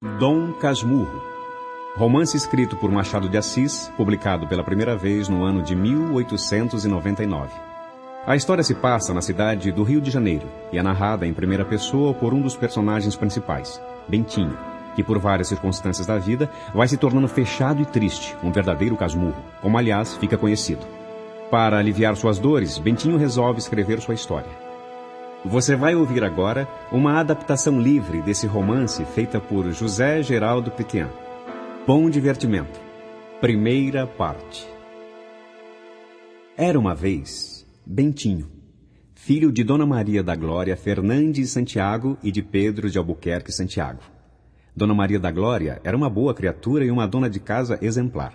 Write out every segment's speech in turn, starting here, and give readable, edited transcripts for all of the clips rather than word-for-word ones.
Dom Casmurro, romance escrito por Machado de Assis, publicado pela primeira vez no ano de 1899. A história se passa na cidade do Rio de Janeiro e é narrada em primeira pessoa por um dos personagens principais, Bentinho, que por várias circunstâncias da vida vai se tornando fechado e triste, um verdadeiro casmurro, como aliás fica conhecido. Para aliviar suas dores, Bentinho resolve escrever sua história. Você vai ouvir agora uma adaptação livre desse romance feita por José Geraldo Petian. Bom divertimento. Primeira parte. Era uma vez Bentinho, filho de Dona Maria da Glória Fernandes Santiago e de Pedro de Albuquerque Santiago. Dona Maria da Glória era uma boa criatura e uma dona de casa exemplar.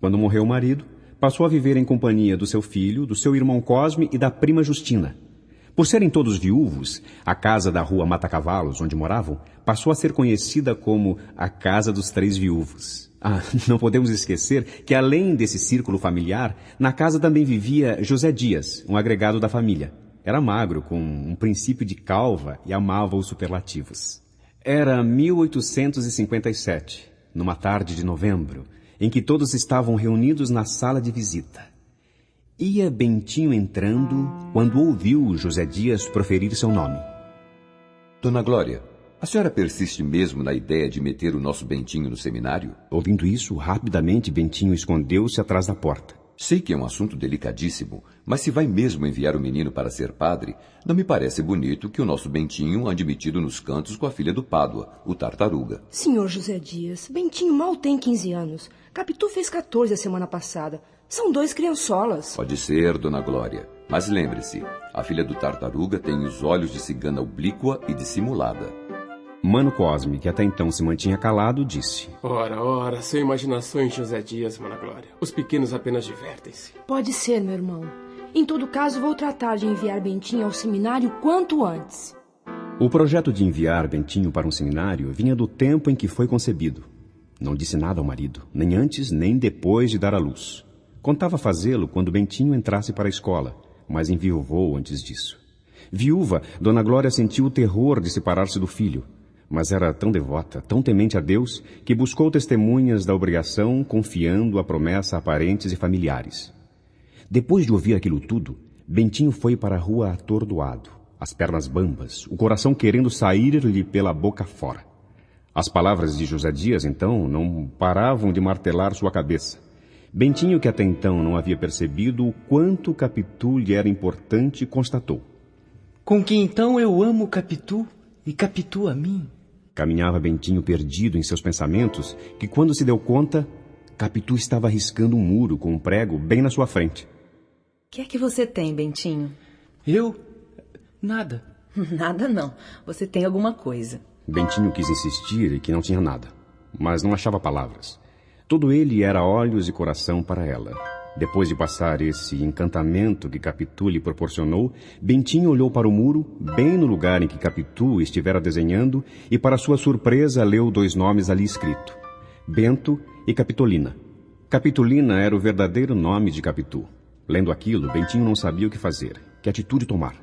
Quando morreu o marido, passou a viver em companhia do seu filho, do seu irmão Cosme e da prima Justina. Por serem todos viúvos, a casa da rua Mata-Cavalos, onde moravam, passou a ser conhecida como a Casa dos Três Viúvos. Não podemos esquecer que, além desse círculo familiar, na casa também vivia José Dias, um agregado da família. Era magro, com um princípio de calva e amava os superlativos. Era 1857, numa tarde de novembro, em que todos estavam reunidos na sala de visita. Ia Bentinho entrando quando ouviu José Dias proferir seu nome. Dona Glória, a senhora persiste mesmo na ideia de meter o nosso Bentinho no seminário? Ouvindo isso, rapidamente Bentinho escondeu-se atrás da porta. Sei que é um assunto delicadíssimo, mas se vai mesmo enviar o menino para ser padre, não me parece bonito que o nosso Bentinho ande metido nos cantos com a filha do Pádua, o Tartaruga. Senhor José Dias, Bentinho mal tem 15 anos. Capitu fez 14 a semana passada. São 2 criançolas. Pode ser, Dona Glória. Mas lembre-se, a filha do Tartaruga tem os olhos de cigana oblíqua e dissimulada. Mano Cosme, que até então se mantinha calado, disse: Ora, são imaginações, José Dias, Mana Glória. Os pequenos apenas divertem-se. Pode ser, meu irmão. Em todo caso, vou tratar de enviar Bentinho ao seminário quanto antes. O projeto de enviar Bentinho para um seminário vinha do tempo em que foi concebido. Não disse nada ao marido, nem antes nem depois de dar à luz. Contava fazê-lo quando Bentinho entrasse para a escola, mas enviuvou antes disso. Viúva, Dona Glória sentiu o terror de separar-se do filho, mas era tão devota, tão temente a Deus, que buscou testemunhas da obrigação, confiando a promessa a parentes e familiares. Depois de ouvir aquilo tudo, Bentinho foi para a rua atordoado, as pernas bambas, o coração querendo sair-lhe pela boca fora. As palavras de José Dias, então, não paravam de martelar sua cabeça. Bentinho, que até então não havia percebido o quanto Capitu lhe era importante, constatou: Com que então eu amo Capitu e Capitu a mim? Caminhava Bentinho perdido em seus pensamentos, que quando se deu conta, Capitu estava riscando um muro com um prego bem na sua frente. O que é que você tem, Bentinho? Eu? Nada. Nada não. Você tem alguma coisa. Bentinho quis insistir e que não tinha nada, mas não achava palavras. Todo ele era olhos e coração para ela. Depois de passar esse encantamento que Capitu lhe proporcionou, Bentinho olhou para o muro, bem no lugar em que Capitu estivera desenhando, e para sua surpresa leu 2 nomes ali escrito: Bento e Capitolina. Capitolina era o verdadeiro nome de Capitu. Lendo aquilo, Bentinho não sabia o que fazer, que atitude tomar.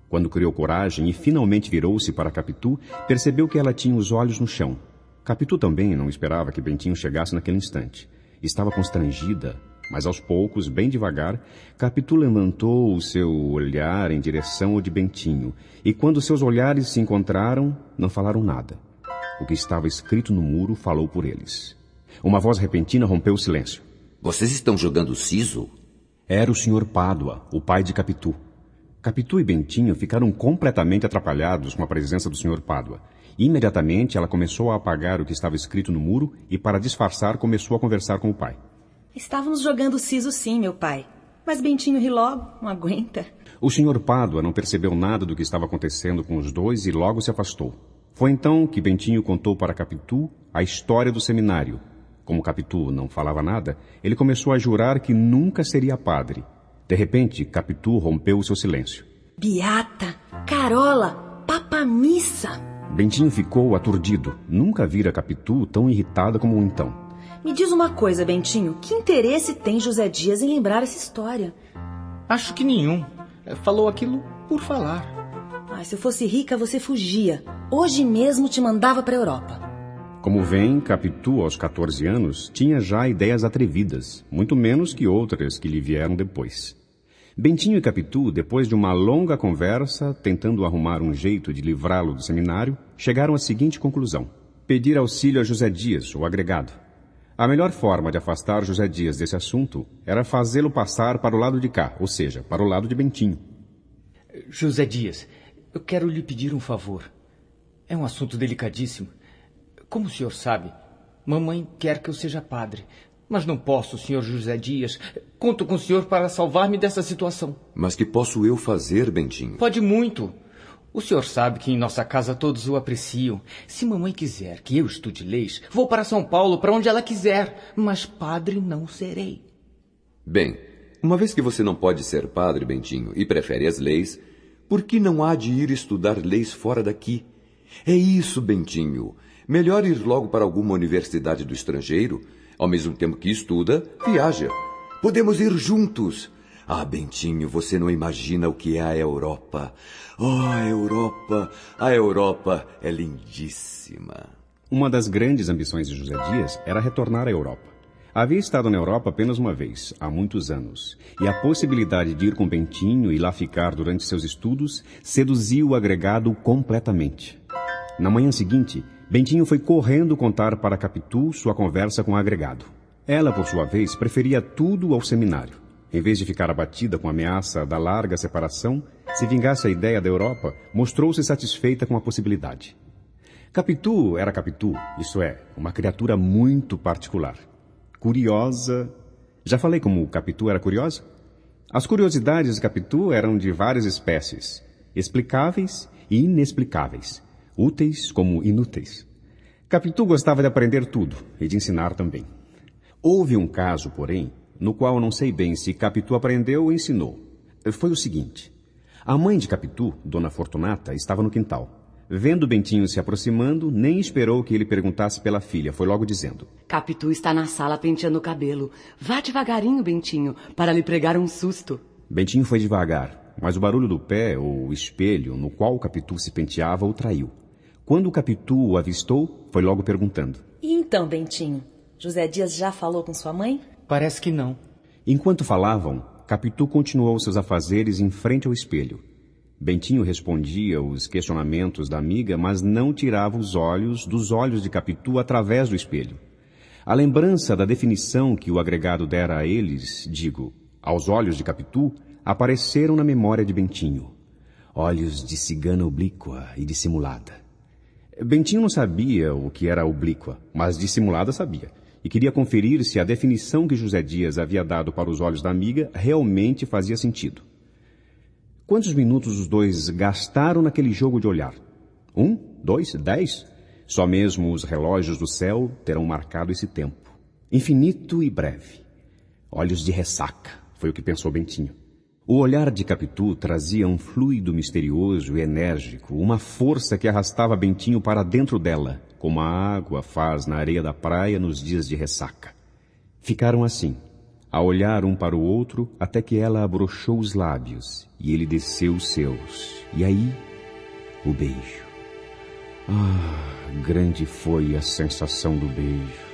Quando criou coragem e finalmente virou-se para Capitu, percebeu que ela tinha os olhos no chão. Capitu também não esperava que Bentinho chegasse naquele instante. Estava constrangida, mas aos poucos, bem devagar, Capitu levantou o seu olhar em direção ao de Bentinho, e quando seus olhares se encontraram, não falaram nada. O que estava escrito no muro falou por eles. Uma voz repentina rompeu o silêncio. Vocês estão jogando siso? Era o Sr. Pádua, o pai de Capitu. Capitu e Bentinho ficaram completamente atrapalhados com a presença do Sr. Pádua. Imediatamente ela começou a apagar o que estava escrito no muro e, para disfarçar, começou a conversar com o pai. Estávamos jogando siso sim, meu pai. Mas Bentinho ri logo, não aguenta. O Sr. Pádua não percebeu nada do que estava acontecendo com os dois e logo se afastou. Foi então que Bentinho contou para Capitu a história do seminário. Como Capitu não falava nada, ele começou a jurar que nunca seria padre. De repente, Capitu rompeu o seu silêncio. Beata, Carola, papamissa. Bentinho ficou aturdido. Nunca vira Capitu tão irritada como então. Me diz uma coisa, Bentinho. Que interesse tem José Dias em lembrar essa história? Acho que nenhum. Falou aquilo por falar. Se eu fosse rica, você fugia. Hoje mesmo te mandava para a Europa. Como vem, Capitu, aos 14 anos, tinha já ideias atrevidas, muito menos que outras que lhe vieram depois. Bentinho e Capitu, depois de uma longa conversa, tentando arrumar um jeito de livrá-lo do seminário, chegaram à seguinte conclusão: pedir auxílio a José Dias, o agregado. A melhor forma de afastar José Dias desse assunto era fazê-lo passar para o lado de cá, ou seja, para o lado de Bentinho. José Dias, eu quero lhe pedir um favor. É um assunto delicadíssimo. Como o senhor sabe, mamãe quer que eu seja padre. Mas não posso, senhor José Dias. Conto com o senhor para salvar-me dessa situação. Mas que posso eu fazer, Bentinho? Pode muito. O senhor sabe que em nossa casa todos o apreciam. Se mamãe quiser que eu estude leis, vou para São Paulo, para onde ela quiser. Mas padre não serei. Bem, uma vez que você não pode ser padre, Bentinho, e prefere as leis, por que não há de ir estudar leis fora daqui? É isso, Bentinho. Melhor ir logo para alguma universidade do estrangeiro. Ao mesmo tempo que estuda, viaja. Podemos ir juntos. Ah, Bentinho, você não imagina o que é a Europa. Oh, a Europa é lindíssima. Uma das grandes ambições de José Dias era retornar à Europa. Havia estado na Europa apenas uma vez, há muitos anos, e a possibilidade de ir com Bentinho e lá ficar durante seus estudos seduziu o agregado completamente. Na manhã seguinte, Bentinho foi correndo contar para Capitu sua conversa com o agregado. Ela, por sua vez, preferia tudo ao seminário. Em vez de ficar abatida com a ameaça da larga separação, se vingasse a ideia da Europa, mostrou-se satisfeita com a possibilidade. Capitu era Capitu, isso é, uma criatura muito particular. Curiosa. Já falei como Capitu era curiosa? As curiosidades de Capitu eram de várias espécies, explicáveis e inexplicáveis, úteis como inúteis. Capitu gostava de aprender tudo e de ensinar também. Houve um caso, porém, no qual não sei bem se Capitu aprendeu ou ensinou. Foi o seguinte: a mãe de Capitu, Dona Fortunata, estava no quintal. Vendo Bentinho se aproximando, nem esperou que ele perguntasse pela filha, foi logo dizendo: Capitu está na sala penteando o cabelo. Vá devagarinho, Bentinho, para lhe pregar um susto. Bentinho foi devagar, mas o barulho do pé, ou o espelho, no qual o Capitu se penteava, o traiu. Quando o Capitu o avistou, foi logo perguntando: E então, Bentinho, José Dias já falou com sua mãe? Parece que não. Enquanto falavam, Capitu continuou seus afazeres em frente ao espelho. Bentinho respondia os questionamentos da amiga, mas não tirava os olhos dos olhos de Capitu através do espelho. A lembrança da definição que o agregado dera a eles, aos olhos de Capitu, apareceram na memória de Bentinho. Olhos de cigana oblíqua e dissimulada. Bentinho não sabia o que era oblíqua, mas dissimulada sabia, e queria conferir se a definição que José Dias havia dado para os olhos da amiga realmente fazia sentido. Quantos minutos os dois gastaram naquele jogo de olhar? 1, 2, 10? Só mesmo os relógios do céu terão marcado esse tempo. Infinito e breve. Olhos de ressaca, foi o que pensou Bentinho. O olhar de Capitu trazia um fluido misterioso e enérgico, uma força que arrastava Bentinho para dentro dela, como a água faz na areia da praia nos dias de ressaca. Ficaram assim, a olhar um para o outro, até que ela abrochou os lábios e ele desceu os seus. E aí, o beijo. Ah, grande foi a sensação do beijo.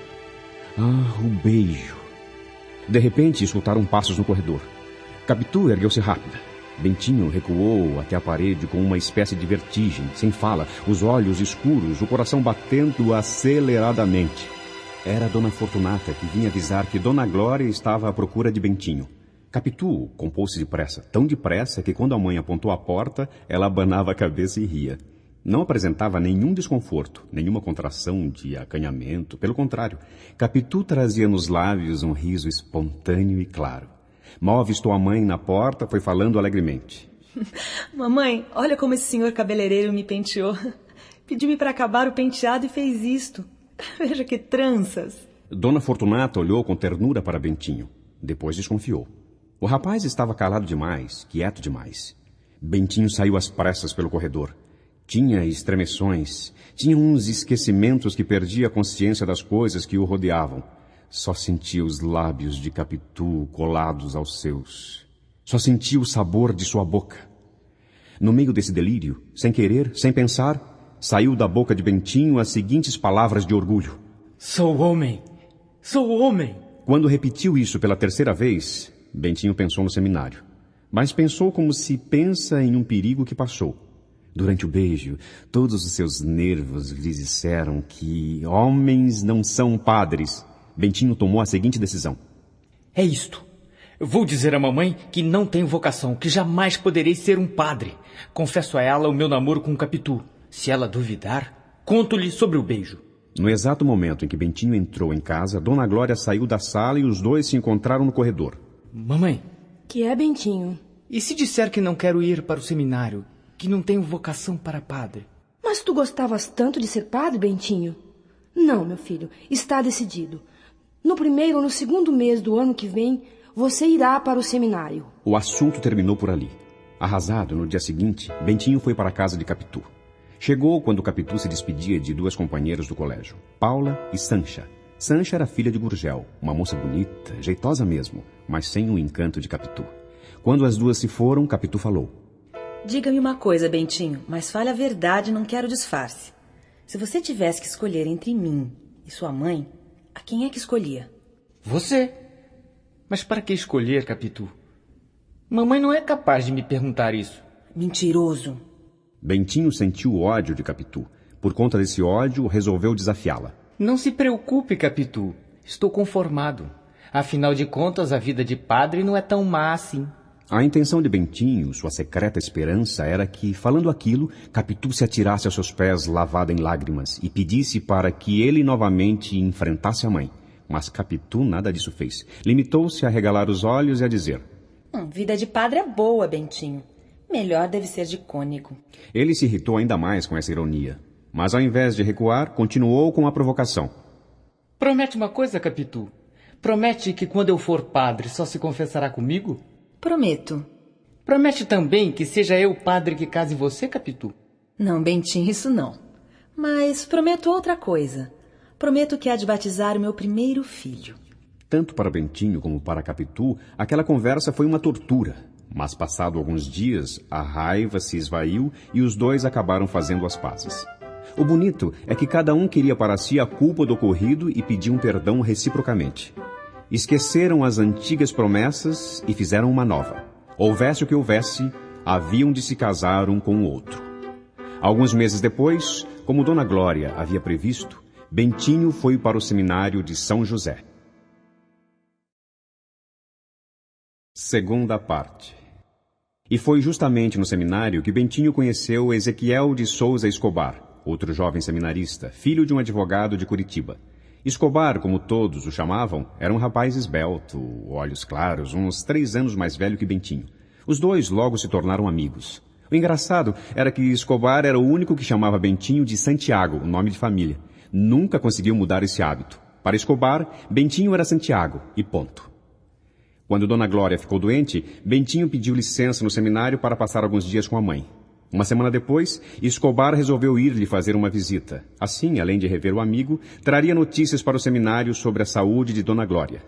Ah, o beijo. De repente, escutaram passos no corredor. Capitu ergueu-se rápida. Bentinho recuou até a parede com uma espécie de vertigem, sem fala, os olhos escuros, o coração batendo aceleradamente. Era Dona Fortunata que vinha avisar que Dona Glória estava à procura de Bentinho. Capitu compôs-se depressa, tão depressa que quando a mãe apontou a porta, ela abanava a cabeça e ria. Não apresentava nenhum desconforto, nenhuma contração de acanhamento. Pelo contrário, Capitu trazia nos lábios um riso espontâneo e claro. Mal avistou a mãe na porta, foi falando alegremente. Mamãe, olha como esse senhor cabeleireiro me penteou. Pediu-me para acabar o penteado e fez isto. Veja que tranças. Dona Fortunata olhou com ternura para Bentinho. Depois desconfiou. O rapaz estava calado demais, quieto demais. Bentinho saiu às pressas pelo corredor. Tinha estremeções, tinha uns esquecimentos que perdia a consciência das coisas que o rodeavam. Só sentia os lábios de Capitu colados aos seus. Só sentia o sabor de sua boca. No meio desse delírio, sem querer, sem pensar, saiu da boca de Bentinho as seguintes palavras de orgulho: Sou homem! Sou homem! Quando repetiu isso pela terceira vez, Bentinho pensou no seminário. Mas pensou como se pensa em um perigo que passou. Durante o beijo, todos os seus nervos lhe disseram que homens não são padres. Bentinho tomou a seguinte decisão: É isto. Eu vou dizer à mamãe que não tenho vocação, que jamais poderei ser um padre. Confesso a ela o meu namoro com o Capitu. Se ela duvidar, conto-lhe sobre o beijo. No exato momento em que Bentinho entrou em casa, Dona Glória saiu da sala e os dois se encontraram no corredor. Mamãe. Que é, Bentinho? E se disser que não quero ir para o seminário, que não tenho vocação para padre? Mas tu gostavas tanto de ser padre, Bentinho? Não, meu filho, está decidido. No primeiro ou no segundo mês do ano que vem, você irá para o seminário. O assunto terminou por ali. Arrasado, no dia seguinte, Bentinho foi para a casa de Capitu. Chegou quando Capitu se despedia de duas companheiras do colégio, Paula e Sancha. Sancha era filha de Gurgel, uma moça bonita, jeitosa mesmo, mas sem o encanto de Capitu. Quando as duas se foram, Capitu falou: Diga-me uma coisa, Bentinho, mas fale a verdade, não quero disfarce. Se você tivesse que escolher entre mim e sua mãe, a quem é que escolhia? Você. Mas para que escolher, Capitu? Mamãe não é capaz de me perguntar isso. Mentiroso. Bentinho sentiu o ódio de Capitu. Por conta desse ódio, resolveu desafiá-la. Não se preocupe, Capitu. Estou conformado. Afinal de contas, a vida de padre não é tão má assim. A intenção de Bentinho, sua secreta esperança, era que, falando aquilo, Capitu se atirasse aos seus pés lavada em lágrimas e pedisse para que ele novamente enfrentasse a mãe. Mas Capitu nada disso fez. Limitou-se a regalar os olhos e a dizer: Vida de padre é boa, Bentinho. Melhor deve ser de cônego. Ele se irritou ainda mais com essa ironia. Mas ao invés de recuar, continuou com a provocação. Promete uma coisa, Capitu. Promete que quando eu for padre só se confessará comigo? Prometo. Promete também que seja eu o padre que case você, Capitu? Não, Bentinho, isso não. Mas prometo outra coisa. Prometo que há de batizar o meu primeiro filho. Tanto para Bentinho como para Capitu, aquela conversa foi uma tortura. Mas passado alguns dias, a raiva se esvaiu e os dois acabaram fazendo as pazes. O bonito é que cada um queria para si a culpa do ocorrido e pediam perdão reciprocamente. Esqueceram as antigas promessas e fizeram uma nova. Houvesse o que houvesse, haviam de se casar um com o outro. Alguns meses depois, como Dona Glória havia previsto, Bentinho foi para o seminário de São José. Segunda parte. E foi justamente no seminário que Bentinho conheceu Ezequiel de Souza Escobar, outro jovem seminarista, filho de um advogado de Curitiba. Escobar, como todos o chamavam, era um rapaz esbelto, olhos claros, uns 3 anos mais velho que Bentinho. Os dois logo se tornaram amigos. O engraçado era que Escobar era o único que chamava Bentinho de Santiago, o nome de família. Nunca conseguiu mudar esse hábito. Para Escobar, Bentinho era Santiago, e ponto. Quando Dona Glória ficou doente, Bentinho pediu licença no seminário para passar alguns dias com a mãe. Uma semana depois, Escobar resolveu ir lhe fazer uma visita. Assim, além de rever o amigo, traria notícias para o seminário sobre a saúde de Dona Glória.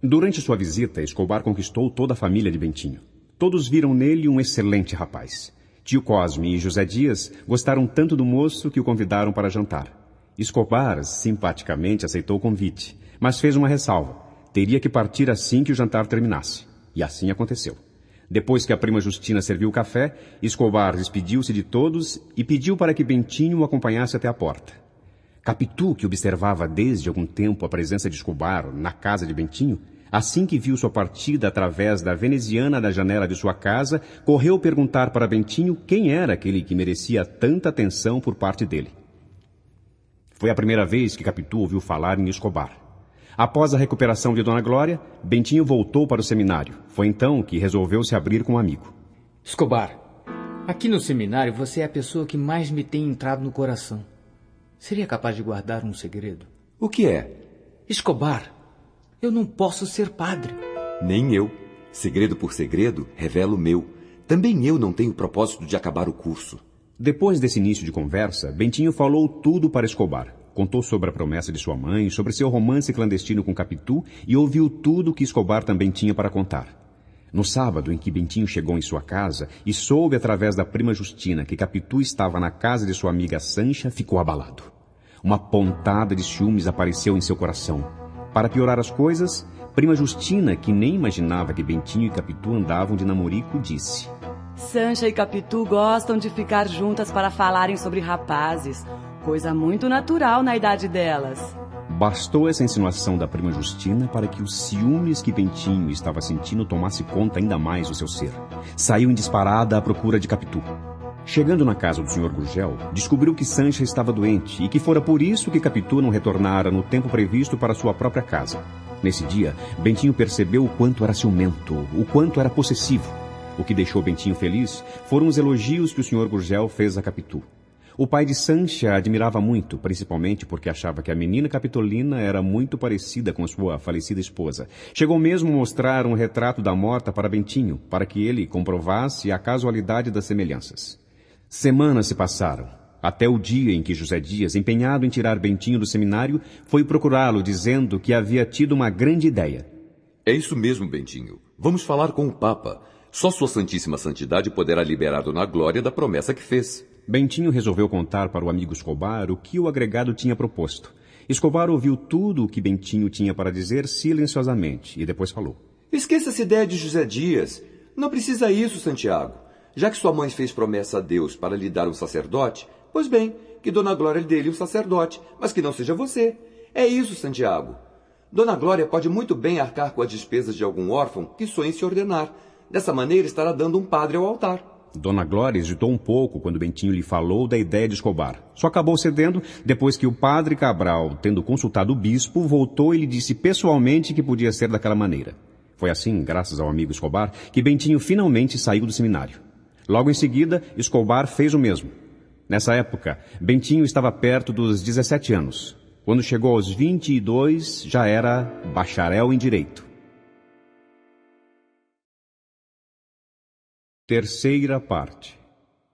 Durante sua visita, Escobar conquistou toda a família de Bentinho. Todos viram nele um excelente rapaz. Tio Cosme e José Dias gostaram tanto do moço que o convidaram para jantar. Escobar simpaticamente aceitou o convite, mas fez uma ressalva. Teria que partir assim que o jantar terminasse. E assim aconteceu. Depois que a prima Justina serviu o café, Escobar despediu-se de todos e pediu para que Bentinho o acompanhasse até a porta. Capitu, que observava desde algum tempo a presença de Escobar na casa de Bentinho, assim que viu sua partida através da veneziana da janela de sua casa, correu perguntar para Bentinho quem era aquele que merecia tanta atenção por parte dele. Foi a primeira vez que Capitu ouviu falar em Escobar. Após a recuperação de Dona Glória, Bentinho voltou para o seminário. Foi então que resolveu se abrir com um amigo. Escobar, aqui no seminário você é a pessoa que mais me tem entrado no coração. Seria capaz de guardar um segredo? O que é? Escobar, eu não posso ser padre. Nem eu. Segredo por segredo, revelo o meu. Também eu não tenho propósito de acabar o curso. Depois desse início de conversa, Bentinho falou tudo para Escobar. Contou sobre a promessa de sua mãe, sobre seu romance clandestino com Capitu e ouviu tudo que Escobar também tinha para contar. No sábado em que Bentinho chegou em sua casa e soube através da prima Justina que Capitu estava na casa de sua amiga Sancha, ficou abalado. Uma pontada de ciúmes apareceu em seu coração. Para piorar as coisas, prima Justina, que nem imaginava que Bentinho e Capitu andavam de namorico, disse: Sancha e Capitu gostam de ficar juntas para falarem sobre rapazes. Coisa muito natural na idade delas. Bastou essa insinuação da prima Justina para que os ciúmes que Bentinho estava sentindo tomasse conta ainda mais do seu ser. Saiu em disparada à procura de Capitu. Chegando na casa do Sr. Gurgel, descobriu que Sancha estava doente e que fora por isso que Capitu não retornara no tempo previsto para sua própria casa. Nesse dia, Bentinho percebeu o quanto era ciumento, o quanto era possessivo. O que deixou Bentinho feliz foram os elogios que o Sr. Gurgel fez a Capitu. O pai de Sancha a admirava muito, principalmente porque achava que a menina Capitolina era muito parecida com sua falecida esposa. Chegou mesmo a mostrar um retrato da morta para Bentinho, para que ele comprovasse a casualidade das semelhanças. Semanas se passaram, até o dia em que José Dias, empenhado em tirar Bentinho do seminário, foi procurá-lo dizendo que havia tido uma grande ideia. É isso mesmo, Bentinho. Vamos falar com o Papa. Só Sua Santíssima Santidade poderá liberar Dona Glória da promessa que fez. Bentinho resolveu contar para o amigo Escobar o que o agregado tinha proposto. Escobar ouviu tudo o que Bentinho tinha para dizer silenciosamente e depois falou. Esqueça essa ideia de José Dias. Não precisa isso, Santiago. Já que sua mãe fez promessa a Deus para lhe dar um sacerdote, pois bem, que Dona Glória lhe dê-lhe um sacerdote, mas que não seja você. É isso, Santiago. Dona Glória pode muito bem arcar com as despesas de algum órfão que sonhe se ordenar. Dessa maneira estará dando um padre ao altar. Dona Glória hesitou um pouco quando Bentinho lhe falou da ideia de Escobar. Só acabou cedendo depois que o padre Cabral, tendo consultado o bispo, voltou e lhe disse pessoalmente que podia ser daquela maneira. Foi assim, graças ao amigo Escobar, que Bentinho finalmente saiu do seminário. Logo em seguida, Escobar fez o mesmo. Nessa época, Bentinho estava perto dos 17 anos. Quando chegou aos 22, já era bacharel em Direito. Terceira parte.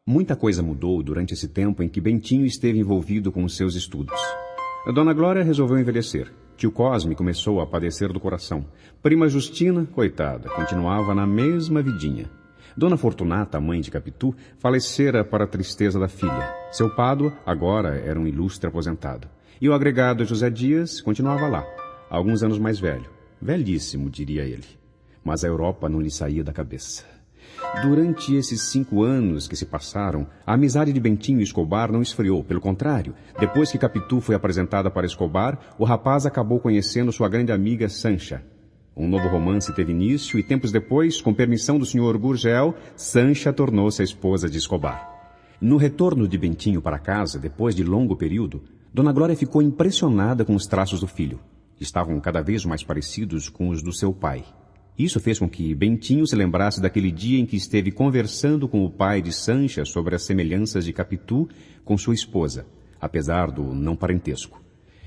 Muita coisa mudou durante esse tempo em que Bentinho esteve envolvido com os seus estudos. A Dona Glória resolveu envelhecer. Tio Cosme começou a padecer do coração. Prima Justina, coitada, continuava na mesma vidinha. Dona Fortunata, mãe de Capitu, falecera para a tristeza da filha. Seu Pádua, agora, era um ilustre aposentado. E o agregado José Dias continuava lá, alguns anos mais velho. Velhíssimo, diria ele. Mas a Europa não lhe saía da cabeça. Durante esses 5 anos que se passaram, a amizade de Bentinho e Escobar não esfriou. Pelo contrário, depois que Capitu foi apresentada para Escobar, o rapaz acabou conhecendo sua grande amiga Sancha. Um novo romance teve início e tempos depois, com permissão do Sr. Gurgel, Sancha tornou-se a esposa de Escobar. No retorno de Bentinho para casa, depois de longo período, Dona Glória ficou impressionada com os traços do filho. Estavam cada vez mais parecidos com os do seu pai. Isso fez com que Bentinho se lembrasse daquele dia em que esteve conversando com o pai de Sancha sobre as semelhanças de Capitu com sua esposa, apesar do não parentesco.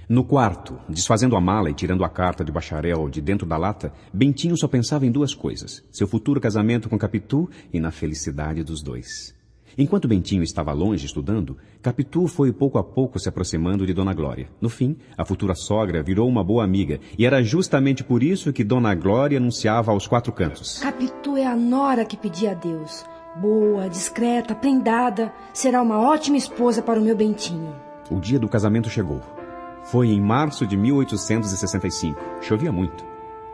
No quarto, desfazendo a mala e tirando a carta de bacharel de dentro da lata, Bentinho só pensava em 2 coisas: seu futuro casamento com Capitu e na felicidade dos dois. Enquanto Bentinho estava longe estudando, Capitu foi pouco a pouco se aproximando de Dona Glória. No fim, a futura sogra virou uma boa amiga, e era justamente por isso que Dona Glória anunciava aos 4 cantos. Capitu é a nora que pedi a Deus. Boa, discreta, prendada, será uma ótima esposa para o meu Bentinho. O dia do casamento chegou. Foi em março de 1865. Chovia muito.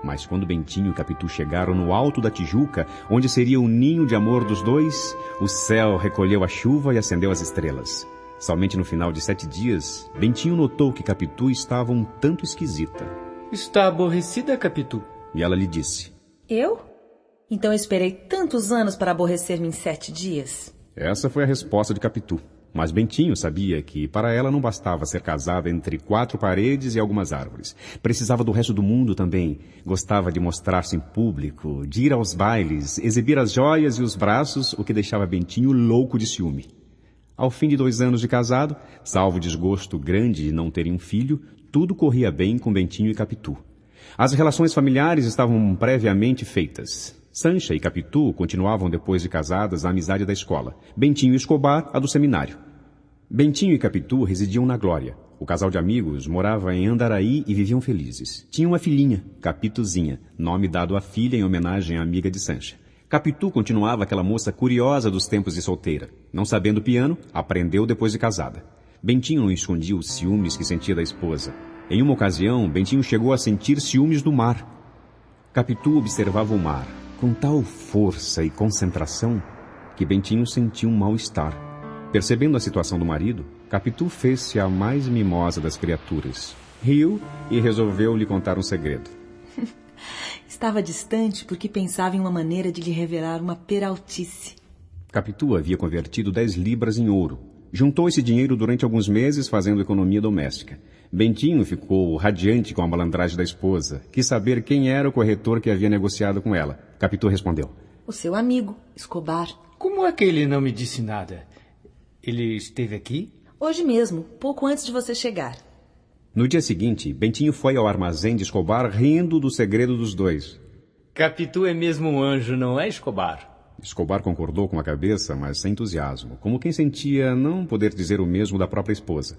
Mas quando Bentinho e Capitu chegaram no alto da Tijuca, onde seria o ninho de amor dos dois, o céu recolheu a chuva e acendeu as estrelas. Somente no final de 7 dias, Bentinho notou que Capitu estava um tanto esquisita. Está aborrecida, Capitu? E ela lhe disse. Eu? Então eu esperei tantos anos para aborrecer-me em 7 dias? Essa foi a resposta de Capitu. Mas Bentinho sabia que para ela não bastava ser casada entre 4 paredes e algumas árvores. Precisava do resto do mundo também. Gostava de mostrar-se em público, de ir aos bailes, exibir as joias e os braços, o que deixava Bentinho louco de ciúme. Ao fim de 2 anos de casado, salvo o desgosto grande de não terem um filho, tudo corria bem com Bentinho e Capitu. As relações familiares estavam previamente feitas. Sancha e Capitu continuavam depois de casadas a amizade da escola. Bentinho e Escobar, a do seminário. Bentinho e Capitu residiam na Glória. O casal de amigos morava em Andaraí e viviam felizes. Tinha uma filhinha, Capituzinha, nome dado à filha em homenagem à amiga de Sancha. Capitu continuava aquela moça curiosa dos tempos de solteira. Não sabendo piano, aprendeu depois de casada. Bentinho não escondia os ciúmes que sentia da esposa. Em uma ocasião, Bentinho chegou a sentir ciúmes do mar. Capitu observava o mar com tal força e concentração que Bentinho sentiu um mal-estar. Percebendo a situação do marido, Capitu fez-se a mais mimosa das criaturas. Riu e resolveu lhe contar um segredo. Estava distante porque pensava em uma maneira de lhe revelar uma peraltice. Capitu havia convertido 10 libras em ouro. Juntou esse dinheiro durante alguns meses fazendo economia doméstica. Bentinho ficou radiante com a malandragem da esposa. Quis saber quem era o corretor que havia negociado com ela. Capitu respondeu: O seu amigo, Escobar. Como é que ele não me disse nada? Ele esteve aqui? Hoje mesmo, pouco antes de você chegar. No dia seguinte, Bentinho foi ao armazém de Escobar rindo do segredo dos dois. Capitu é mesmo um anjo, não é, Escobar? Escobar concordou com a cabeça, mas sem entusiasmo, como quem sentia não poder dizer o mesmo da própria esposa.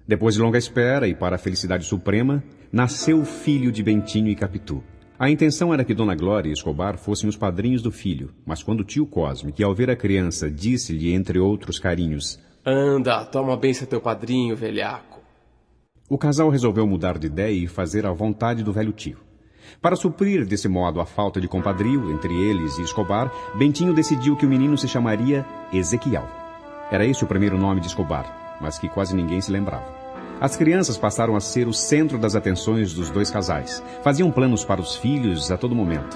Depois de longa espera e para a felicidade suprema, nasceu o filho de Bentinho e Capitu. A intenção era que Dona Glória e Escobar fossem os padrinhos do filho, mas quando o tio Cosme, que ao ver a criança, disse-lhe, entre outros carinhos: Anda, toma bem seu teu padrinho, velhaco. O casal resolveu mudar de ideia e fazer a vontade do velho tio. Para suprir desse modo a falta de compadrio entre eles e Escobar, Bentinho decidiu que o menino se chamaria Ezequiel. Era esse o primeiro nome de Escobar, mas que quase ninguém se lembrava. As crianças passaram a ser o centro das atenções dos dois casais. Faziam planos para os filhos a todo momento.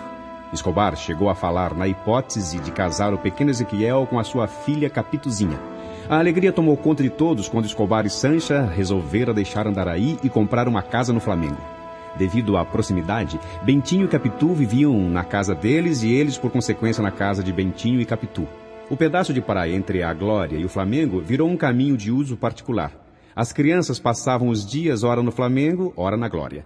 Escobar chegou a falar na hipótese de casar o pequeno Ezequiel com a sua filha Capituzinha. A alegria tomou conta de todos quando Escobar e Sancha resolveram deixar Andaraí e comprar uma casa no Flamengo. Devido à proximidade, Bentinho e Capitu viviam na casa deles e eles, por consequência, na casa de Bentinho e Capitu. O pedaço de praia entre a Glória e o Flamengo virou um caminho de uso particular. As crianças passavam os dias ora no Flamengo, ora na Glória.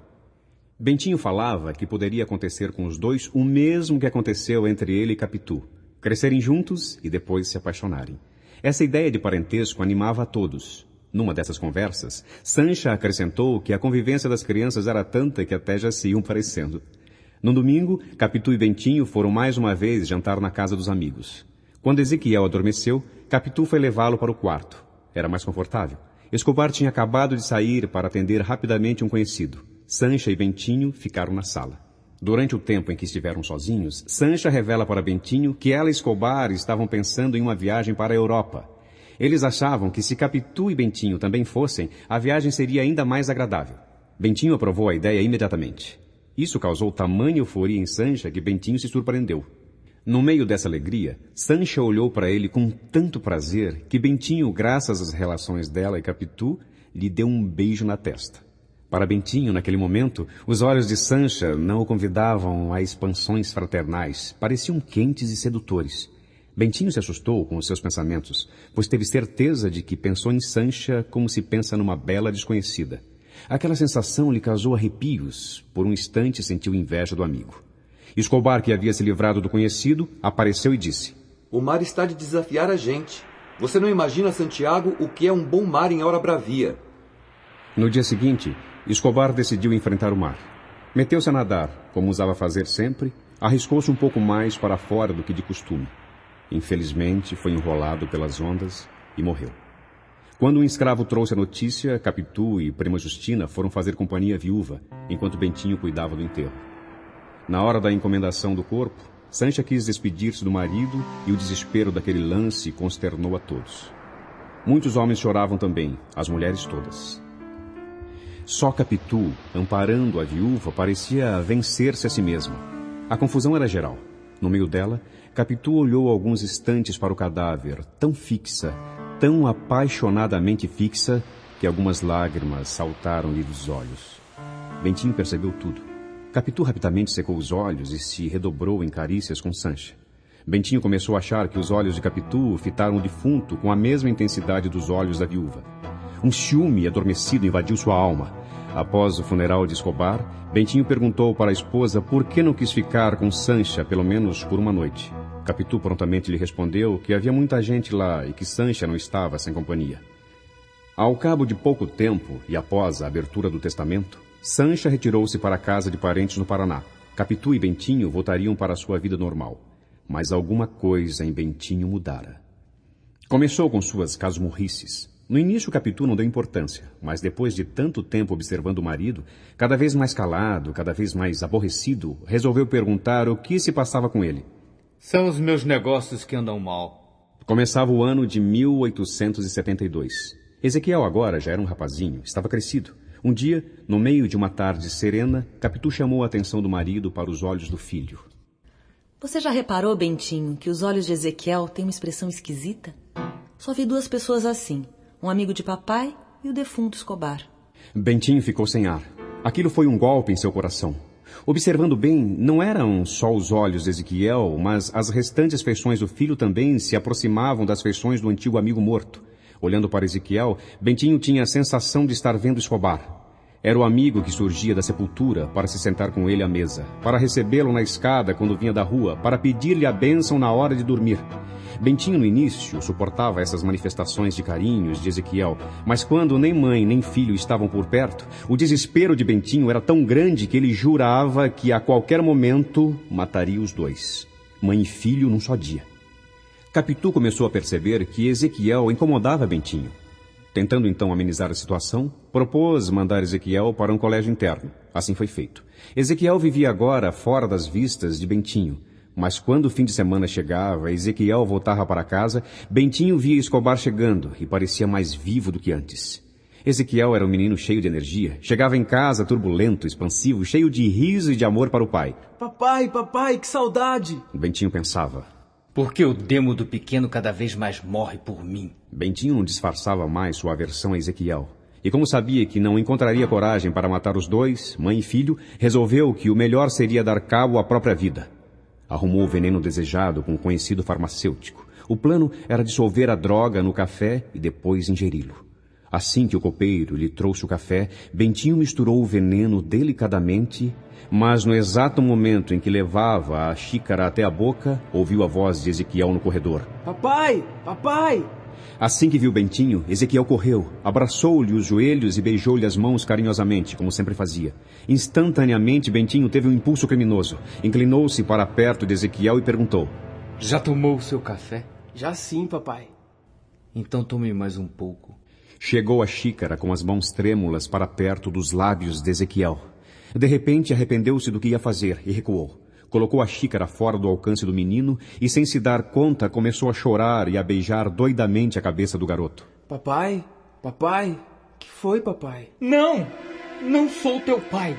Bentinho falava que poderia acontecer com os dois o mesmo que aconteceu entre ele e Capitu. Crescerem juntos e depois se apaixonarem. Essa ideia de parentesco animava a todos. Numa dessas conversas, Sancha acrescentou que a convivência das crianças era tanta que até já se iam parecendo. No domingo, Capitu e Bentinho foram mais uma vez jantar na casa dos amigos. Quando Ezequiel adormeceu, Capitu foi levá-lo para o quarto. Era mais confortável. Escobar tinha acabado de sair para atender rapidamente um conhecido. Sancha e Bentinho ficaram na sala. Durante o tempo em que estiveram sozinhos, Sancha revela para Bentinho que ela e Escobar estavam pensando em uma viagem para a Europa. Eles achavam que se Capitu e Bentinho também fossem, a viagem seria ainda mais agradável. Bentinho aprovou a ideia imediatamente. Isso causou tamanha euforia em Sancha que Bentinho se surpreendeu. No meio dessa alegria, Sancha olhou para ele com tanto prazer que Bentinho, graças às relações dela e Capitu, lhe deu um beijo na testa. Para Bentinho, naquele momento, os olhos de Sancha não o convidavam a expansões fraternais, pareciam quentes e sedutores. Bentinho se assustou com os seus pensamentos, pois teve certeza de que pensou em Sancha como se pensa numa bela desconhecida. Aquela sensação lhe causou arrepios. Por um instante sentiu inveja do amigo. Escobar, que havia se livrado do conhecido, apareceu e disse: O mar está de desafiar a gente. Você não imagina, Santiago, o que é um bom mar em hora bravia. No dia seguinte, Escobar decidiu enfrentar o mar. Meteu-se a nadar, como usava fazer sempre, arriscou-se um pouco mais para fora do que de costume. Infelizmente, foi enrolado pelas ondas e morreu. Quando um escravo trouxe a notícia, Capitu e Prima Justina foram fazer companhia à viúva, enquanto Bentinho cuidava do enterro. Na hora da encomendação do corpo, Sancha quis despedir-se do marido e o desespero daquele lance consternou a todos. Muitos homens choravam também, as mulheres todas. Só Capitu, amparando a viúva, parecia vencer-se a si mesma. A confusão era geral. No meio dela, Capitu olhou alguns instantes para o cadáver, tão fixa, tão apaixonadamente fixa, que algumas lágrimas saltaram-lhe dos olhos. Bentinho percebeu tudo. Capitu rapidamente secou os olhos e se redobrou em carícias com Sancha. Bentinho começou a achar que os olhos de Capitu fitaram o defunto com a mesma intensidade dos olhos da viúva. Um ciúme adormecido invadiu sua alma. Após o funeral de Escobar, Bentinho perguntou para a esposa por que não quis ficar com Sancha, pelo menos por uma noite. Capitu prontamente lhe respondeu que havia muita gente lá e que Sancha não estava sem companhia. Ao cabo de pouco tempo, e após a abertura do testamento, Sancha retirou-se para a casa de parentes no Paraná. Capitu e Bentinho voltariam para a sua vida normal. Mas alguma coisa em Bentinho mudara. Começou com suas casmurrices. No início, Capitu não deu importância, mas depois de tanto tempo observando o marido, cada vez mais calado, cada vez mais aborrecido, resolveu perguntar o que se passava com ele. São os meus negócios que andam mal. Começava o ano de 1872. Ezequiel agora já era um rapazinho, estava crescido. Um dia, no meio de uma tarde serena, Capitu chamou a atenção do marido para os olhos do filho. Você já reparou, Bentinho, que os olhos de Ezequiel têm uma expressão esquisita? Só vi duas pessoas assim, um amigo de papai e o defunto Escobar. Bentinho ficou sem ar. Aquilo foi um golpe em seu coração. Observando bem, não eram só os olhos de Ezequiel, mas as restantes feições do filho também se aproximavam das feições do antigo amigo morto. Olhando para Ezequiel, Bentinho tinha a sensação de estar vendo Escobar. Era o amigo que surgia da sepultura para se sentar com ele à mesa, para recebê-lo na escada quando vinha da rua, para pedir-lhe a bênção na hora de dormir. Bentinho, no início, suportava essas manifestações de carinhos de Ezequiel, mas quando nem mãe nem filho estavam por perto, o desespero de Bentinho era tão grande que ele jurava que a qualquer momento mataria os dois, mãe e filho, num só dia. Capitu começou a perceber que Ezequiel incomodava Bentinho. Tentando então amenizar a situação, propôs mandar Ezequiel para um colégio interno. Assim foi feito. Ezequiel vivia agora fora das vistas de Bentinho, mas quando o fim de semana chegava e Ezequiel voltava para casa, Bentinho via Escobar chegando e parecia mais vivo do que antes. Ezequiel era um menino cheio de energia. Chegava em casa turbulento, expansivo, cheio de riso e de amor para o pai. Papai, que saudade! Bentinho pensava. Por que o demo do pequeno cada vez mais morre por mim? Bentinho não disfarçava mais sua aversão a Ezequiel. E como sabia que não encontraria coragem para matar os dois, mãe e filho, resolveu que o melhor seria dar cabo à própria vida. Arrumou o veneno desejado com um conhecido farmacêutico. O plano era dissolver a droga no café e depois ingeri-lo. Assim que o copeiro lhe trouxe o café, Bentinho misturou o veneno delicadamente, mas no exato momento em que levava a xícara até a boca, ouviu a voz de Ezequiel no corredor. Papai! Assim que viu Bentinho, Ezequiel correu, abraçou-lhe os joelhos e beijou-lhe as mãos carinhosamente, como sempre fazia. Instantaneamente, Bentinho teve um impulso criminoso. Inclinou-se para perto de Ezequiel e perguntou. Já tomou o seu café? Já sim, papai. Então tome mais um pouco. Chegou a xícara com as mãos trêmulas para perto dos lábios de Ezequiel. De repente, arrependeu-se do que ia fazer e recuou. Colocou a xícara fora do alcance do menino e, sem se dar conta, começou a chorar e a beijar doidamente a cabeça do garoto. Papai, que foi, papai? Não sou teu pai.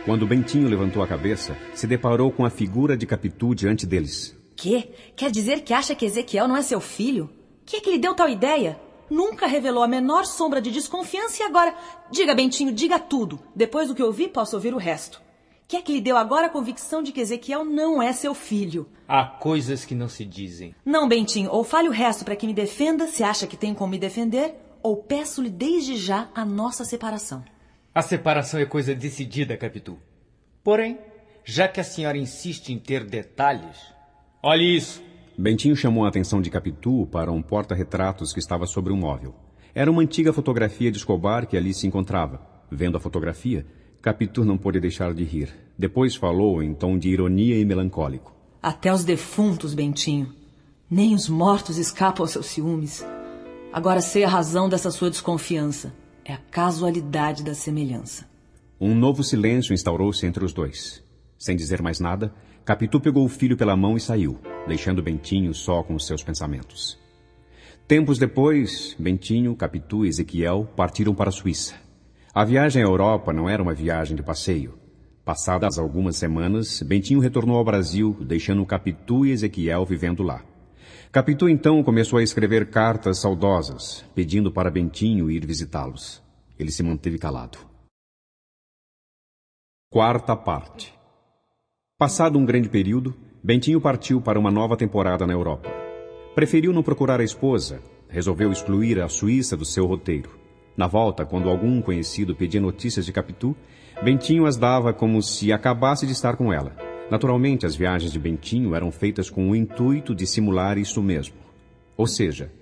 Quando Bentinho levantou a cabeça, se deparou com a figura de Capitu diante deles. Quê? Quer dizer que acha que Ezequiel não é seu filho? Quem é que lhe deu tal ideia? Nunca revelou a menor sombra de desconfiança e agora... Diga, Bentinho, diga tudo. Depois do que eu vi, posso ouvir o resto. Quem é que lhe deu agora a convicção de que Ezequiel não é seu filho? Há coisas que não se dizem. Não, Bentinho, ou fale o resto para que me defenda, se acha que tem como me defender, ou peço-lhe desde já a nossa separação. A separação é coisa decidida, Capitu. Porém, já que a senhora insiste em ter detalhes... Olhe isso! Bentinho chamou a atenção de Capitu para um porta-retratos que estava sobre um móvel. Era uma antiga fotografia de Escobar que ali se encontrava. Vendo a fotografia, Capitu não pôde deixar de rir. Depois falou em tom de ironia e melancólico. Até os defuntos, Bentinho. Nem os mortos escapam aos seus ciúmes. Agora sei a razão dessa sua desconfiança. É a casualidade da semelhança. Um novo silêncio instaurou-se entre os dois. Sem dizer mais nada, Capitu pegou o filho pela mão e saiu, deixando Bentinho só com os seus pensamentos. Tempos depois, Bentinho, Capitu e Ezequiel partiram para a Suíça. A viagem à Europa não era uma viagem de passeio. Passadas algumas semanas, Bentinho retornou ao Brasil, deixando Capitu e Ezequiel vivendo lá. Capitu então começou a escrever cartas saudosas, pedindo para Bentinho ir visitá-los. Ele se manteve calado. Quarta parte. Passado um grande período, Bentinho partiu para uma nova temporada na Europa. Preferiu não procurar a esposa, resolveu excluir a Suíça do seu roteiro. Na volta, quando algum conhecido pedia notícias de Capitu, Bentinho as dava como se acabasse de estar com ela. Naturalmente, as viagens de Bentinho eram feitas com o intuito de simular isso mesmo. Ou seja,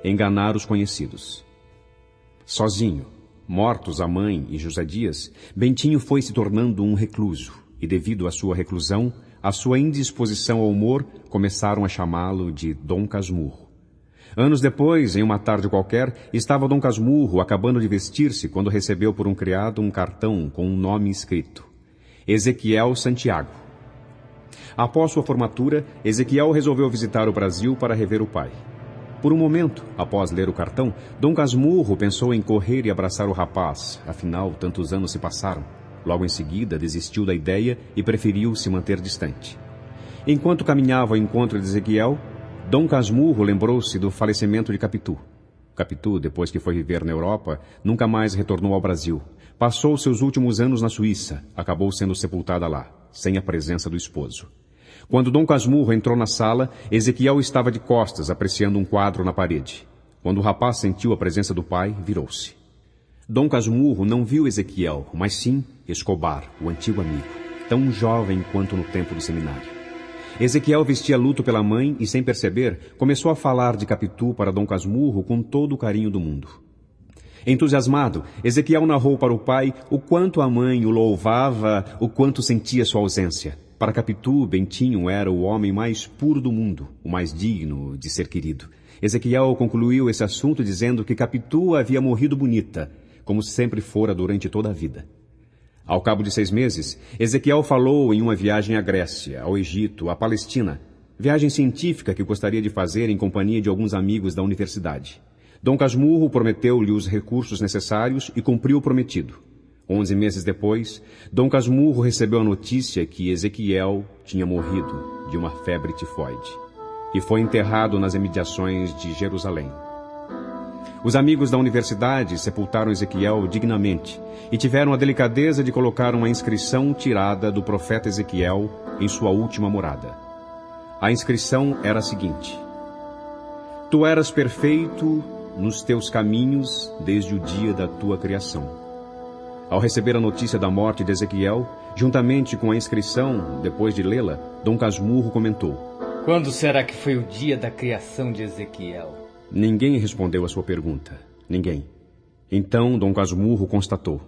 enganar os conhecidos. Sozinho, mortos a mãe e José Dias, Bentinho foi se tornando um recluso, e devido à sua reclusão, à sua indisposição ao humor, começaram a chamá-lo de Dom Casmurro. Anos depois, em uma tarde qualquer, estava Dom Casmurro acabando de vestir-se quando recebeu por um criado um cartão com um nome escrito: Ezequiel Santiago. Após sua formatura, Ezequiel resolveu visitar o Brasil para rever o pai. Por um momento, após ler o cartão, Dom Casmurro pensou em correr e abraçar o rapaz, afinal, tantos anos se passaram. Logo em seguida, desistiu da ideia e preferiu se manter distante. Enquanto caminhava ao encontro de Ezequiel, Dom Casmurro lembrou-se do falecimento de Capitu. Capitu, depois que foi viver na Europa, nunca mais retornou ao Brasil. Passou seus últimos anos na Suíça, acabou sendo sepultada lá, sem a presença do esposo. Quando Dom Casmurro entrou na sala, Ezequiel estava de costas, apreciando um quadro na parede. Quando o rapaz sentiu a presença do pai, virou-se. Dom Casmurro não viu Ezequiel, mas sim Escobar, o antigo amigo, tão jovem quanto no tempo do seminário. Ezequiel vestia luto pela mãe e, sem perceber, começou a falar de Capitu para Dom Casmurro com todo o carinho do mundo. Entusiasmado, Ezequiel narrou para o pai o quanto a mãe o louvava, o quanto sentia sua ausência. Para Capitu, Bentinho era o homem mais puro do mundo, o mais digno de ser querido. Ezequiel concluiu esse assunto dizendo que Capitu havia morrido bonita, como sempre fora durante toda a vida. Ao cabo de 6 meses, Ezequiel falou em uma viagem à Grécia, ao Egito, à Palestina, viagem científica que gostaria de fazer em companhia de alguns amigos da universidade. Dom Casmurro prometeu-lhe os recursos necessários e cumpriu o prometido. 11 meses depois, Dom Casmurro recebeu a notícia que Ezequiel tinha morrido de uma febre tifoide e foi enterrado nas imediações de Jerusalém. Os amigos da universidade sepultaram Ezequiel dignamente e tiveram a delicadeza de colocar uma inscrição tirada do profeta Ezequiel em sua última morada. A inscrição era a seguinte: Tu eras perfeito nos teus caminhos desde o dia da tua criação. Ao receber a notícia da morte de Ezequiel, juntamente com a inscrição, depois de lê-la, Dom Casmurro comentou: Quando será que foi o dia da criação de Ezequiel? Ninguém respondeu a sua pergunta. Ninguém. Então Dom Casmurro constatou: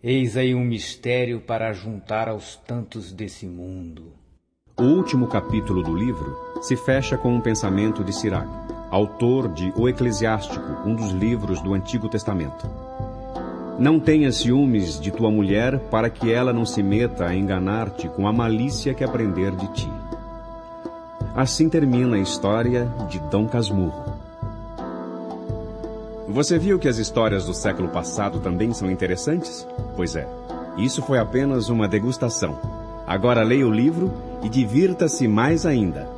Eis aí um mistério para juntar aos tantos desse mundo. O último capítulo do livro se fecha com um pensamento de Sirach, autor de O Eclesiástico, um dos livros do Antigo Testamento. Não tenhas ciúmes de tua mulher, para que ela não se meta a enganar-te com a malícia que aprender de ti. Assim termina a história de Dom Casmurro. Você viu que as histórias do século passado também são interessantes? Pois é, isso foi apenas uma degustação. Agora leia o livro e divirta-se mais ainda.